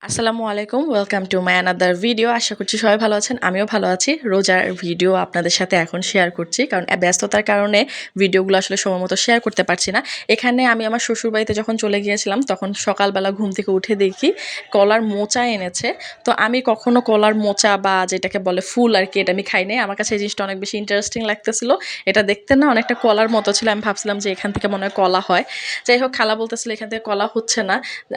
আসসালামু আলাইকুম, welcome to my another video. আশা করছি সবাই ভালো আছেন, আমিও ভালো আছি। রোজার ভিডিও আপনাদের সাথে এখন শেয়ার করছি, কারণ ব্যস্ততার কারণে ভিডিওগুলো আসলে সময় মতো শেয়ার করতে পারছি না। এখানে আমি আমার শ্বশুরবাড়িতে যখন চলে গিয়েছিলাম তখন সকালবেলা ঘুম থেকে উঠে দেখি কলার মোচা এনেছে। তো আমি কখনো কলার মোচা বা যেটাকে বলে ফুল আর কি, এটা আমি খাই নাই। আমার কাছে এই জিনিসটা অনেক বেশি ইন্টারেস্টিং লাগতেছিল। এটা দেখতে না অনেকটা কলার মতো ছিল, আমি ভাবছিলাম যে এখান থেকে মনে হয় কলা হয়। যাই হোক, খালা বলতেছিল এখান থেকে কলা হচ্ছে না।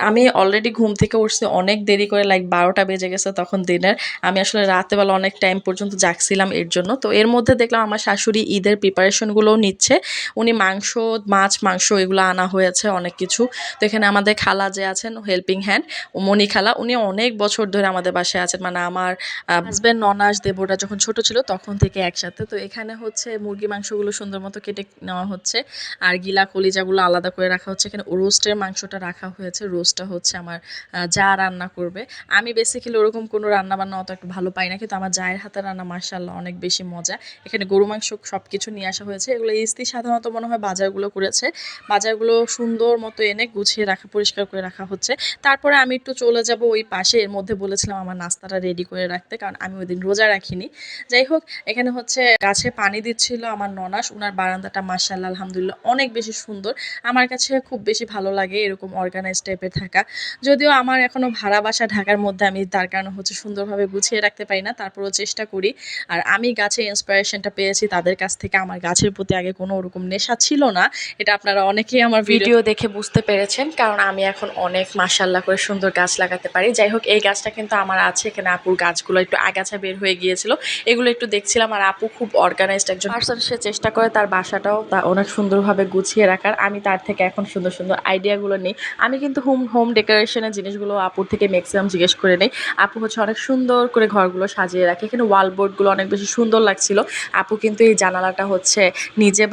আমি অলরেডি ঘুম থেকে উঠছি অনেক দেরি করে, লাইক 12টা বেজে গেছে তখন দিনের। আমি আসলে রাতেবেলা অনেক টাইম পর্যন্ত জাগছিলাম এর জন্য। তো এর মধ্যে দেখলাম আমার শাশুড়ি ঈদের প্রিপারেশনগুলোও নিচ্ছে। উনি মাছ মাংস এগুলো আনা হয়েছে অনেক কিছু। তো এখানে আমাদের খালা যে আছেন হেল্পিং হ্যান্ড, মনি খালা, উনি অনেক বছর ধরে আমাদের বাসায় আছেন। মানে আমার হাজব্যান্ড ননাস দেবররা যখন ছোট ছিল তখন থেকে একসাথে। তো এখানে হচ্ছে মুরগি মাংসগুলো সুন্দর মতো কেটে নেওয়া হচ্ছে, আর গিলা কলিজাগুলো আলাদা করে রাখা হচ্ছে। এখানে রোস্টের মাংসটা রাখা হয়েছে, রোস্টটা হচ্ছে আমার যা রান্না করবে। আমি বেসিক্যালি ওরকম কোনো রান্না বান্না অত একটু ভালো পাই না, কিন্তু আমার জায়ের হাতের রান্না মাশাআল্লাহ অনেক বেশি মজা। এখানে গরু মাংস সব কিছু নিয়ে আসা হয়েছে। এগুলো ইস্তি সাধারণত মনে হয় বাজারগুলো করেছে। বাজারগুলো সুন্দর মতো এনে গুছিয়ে রাখা, পরিষ্কার করে রাখা হচ্ছে। তারপরে আমি একটু চলে যাব ওই পাশে। এর মধ্যে বলেছিলাম আমার নাস্তাটা রেডি করে রাখতে, কারণ আমি ওই দিন রোজা রাখিনি। যাই হোক, এখানে হচ্ছে গাছে পানি দিচ্ছিল আমার ননাস। ওনার বারান্দাটা মাশাআল্লাহ আলহামদুলিল্লাহ অনেক বেশি সুন্দর। আমার কাছে খুব বেশি ভালো লাগে এরকম অর্গানাইজ টাইপের থাকা। যদিও আমার এখনও ভাড়া বাসা ঢাকার মধ্যে, আমি তার কারণে হচ্ছে সুন্দরভাবে গুছিয়ে রাখতে পারি না, তারপরেও চেষ্টা করি। আর আমি গাছে ইন্সপিরেশনটা পেয়েছি তাদের কাছ থেকে। আমার গাছের প্রতি আগে কোনো ওরকম নেশা ছিল না, এটা আপনারা অনেকেই আমার ভিডিও দেখে বুঝতে পেরেছেন, কারণ আমি এখন অনেক মাশাআল্লাহ করে সুন্দর গাছ লাগাতে পারি। যাই হোক, এই গাছটা কিন্তু আমার আছে। এখানে আপুর গাছগুলো একটু আগাছা বের হয়ে গিয়েছিল, এগুলো একটু দেখছিলাম। আর আপু খুব অর্গানাইজড একজন পার্সন, সে চেষ্টা করে তার বাসাটাও অনেক সুন্দরভাবে গুছিয়ে রাখার। আমি তার থেকে এখন সুন্দর সুন্দর আইডিয়াগুলো নিই। আমি কিন্তু হোম ডেকোরেশনের জিনিসগুলো আপুর থেকে ম্যাক্সিমাম জিজ্ঞেস করে নেই। আপু হচ্ছে অনেক সুন্দর করে ঘরগুলো সাজিয়ে রাখে। এখানে ওয়াল বোর্ডগুলো অনেক বেশি সুন্দর লাগছিল। আপু কিন্তু এই জানালাটা হচ্ছে নিজে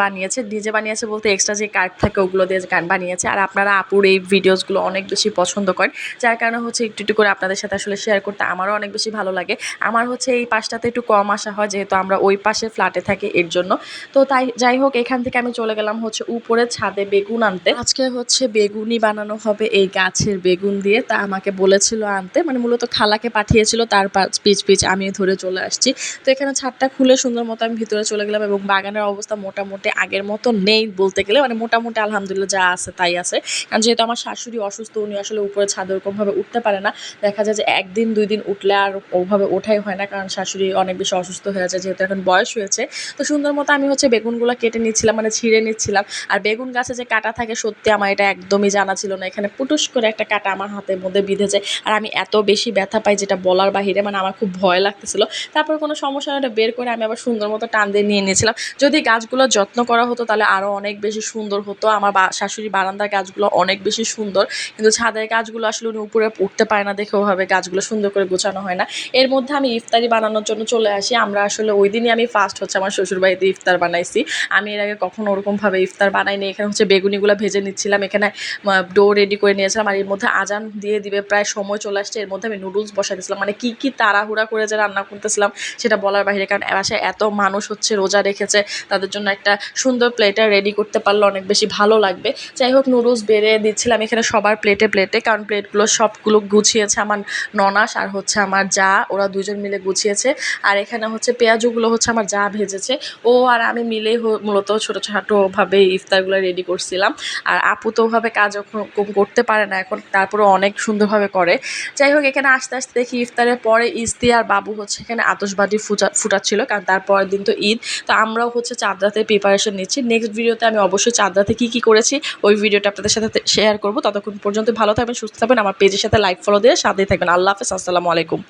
বানিয়েছে বলতে এক্সট্রা যে কাঠ থাকে ওগুলো দিয়ে বানিয়েছে। আর আপনারা আপুর এই ভিডিওসগুলো অনেক বেশি পছন্দ করেন, যার কারণে হচ্ছে একটু একটু করে আপনাদের সাথে আসলে শেয়ার করতে আমারও অনেক বেশি ভালো লাগে। আমার হচ্ছে এই পাশটাতে একটু কম আসা হয়, যেহেতু আমরা ওই পাশে ফ্ল্যাটে থাকি এর জন্য। তো তাই যাই হোক, এখান থেকে আমি চলে গেলাম হচ্ছে উপরে ছাদে বেগুন আনতে। আজকে হচ্ছে বেগুনি বানানো হবে এই গাছের বেগুন দিয়ে। তা আমাকে বলেছিল আনতে, মানে মূলত খালাকে পাঠিয়েছিল, তার পিচ আমি ধরে চলে আসছি। তো এখানে ছাদটা খুলে সুন্দর মতো আমি ভিতরে চলে গেলাম, এবং বাগানের অবস্থা মোটামুটি আগের মতো নেই বলতে গেলে, মানে মোটামুটি আলহামদুলিল্লাহ যা আছে তাই আছে। কারণ যেহেতু আমার শাশুড়ি অসুস্থ, উনি আসলে উপরে ছাদে ওরকমভাবে উঠতে পারে না। দেখা যায় যে একদিন 2 দিন উঠলে আর ওভাবে ওঠাই হয় না, কারণ শাশুড়ি অনেক বেশি অসুস্থ হয়ে যায়, যেহেতু এখন বয়স হয়েছে। তো সুন্দর মতো আমি হচ্ছে বেগুনগুলো কেটে নিচ্ছিলাম, মানে ছিঁড়ে নিচ্ছিলাম। আর বেগুন গাছে যে কাটা থাকে, সত্যি আমার এটা একদমই জানা ছিল না। এখানে পুটুস করে একটা কাটা আমার হাতের মধ্যে বিঁধে যায়, আর আমি এত বেশি ব্যথা পাই যেটা বলার বাহিরে। মানে আমার খুব ভয় লাগতেছিল। তারপর কোনো সমস্যা না, বের করে আমি আবার সুন্দর মতো টান দিয়ে নিয়ে নিয়েছিলাম। যদি গাছগুলো যত্ন করা হতো তাহলে আরও অনেক বেশি সুন্দর হতো। আমার শাশুড়ি বারান্দার গাছগুলো অনেক বেশি সুন্দর, কিন্তু ছাদের গাছগুলো আসলে উনি উপরে উঠতে পারে না দেখে ওভাবে গাছগুলো সুন্দর করে গোছানো হয় না। এর মধ্যে আমি ইফতারি বানানোর জন্য চলে আসি। আমরা আসলে ওই দিনই আমি ফার্স্ট হচ্ছে আমার শ্বশুরবাড়িতে ইফতার বানাইছি। আমি এর আগে কখনো ওরকমভাবে ইফতার বানাইনি। এখানে হচ্ছে বেগুনিগুলো ভেজে নিচ্ছিলাম, এখানে ডো রেডি করে নিয়েছিলাম। আর এর মধ্যে আজান দিয়ে দিবে প্রায় সময় চলে আসছে, এর মধ্যে আমি নুডলস বসাই দিয়েছিলাম। মানে কী তাড়াহুড়া করে যে রান্না করতেছিলাম সেটা বলার বাইরে, কারণ বাসায় এত মানুষ হচ্ছে রোজা রেখেছে, তাদের জন্য একটা সুন্দর প্লেটার রেডি করতে পারলে অনেক বেশি ভালো লাগবে। যাই হোক, নুডলস বেড়ে দিচ্ছিলাম এখানে সবার প্লেটে, কারণ প্লেটগুলো সবগুলো গুছিয়েছে আমার ননাস আর হচ্ছে আমার যা, ওরা দুজন মিলে গুছিয়েছে। আর এখানে হচ্ছে পেঁয়াজগুলো হচ্ছে আমার যা ভেজেছে, ও আর আমি মিলেই মূলত ছোটোভাবে ইফতারগুলো রেডি করছিলাম। আর আপু তো ওভাবে কাজ করতে পারে না এখন, তারপরে অনেক সুন্দরভাবে করে। যাই হোক, এখানে আস্তে আস্তে দেখি ইফতারের পরে ইস্তি আর বাবু হচ্ছে এখানে আতশবাজি ফুটাচ্ছিল, কারণ তারপরের দিন তো ঈদ। তো আমরাও হচ্ছে চাঁদ রাতের প্রিপারেশন নিচ্ছি। নেক্সট ভিডিওতে আমি অবশ্যই চাঁদ রাতে কী করেছি ওই ভিডিওটা আপনাদের সাথে শেয়ার করবো। ততক্ষণ পর্যন্ত ভালো থাকবেন, সুস্থ থাকবেন, আমার পেজের সাথে লাইক ফলো দিয়ে সাথেই থাকবেন। আল্লাহ হাফেজ, আসসালামু আলাইকুম।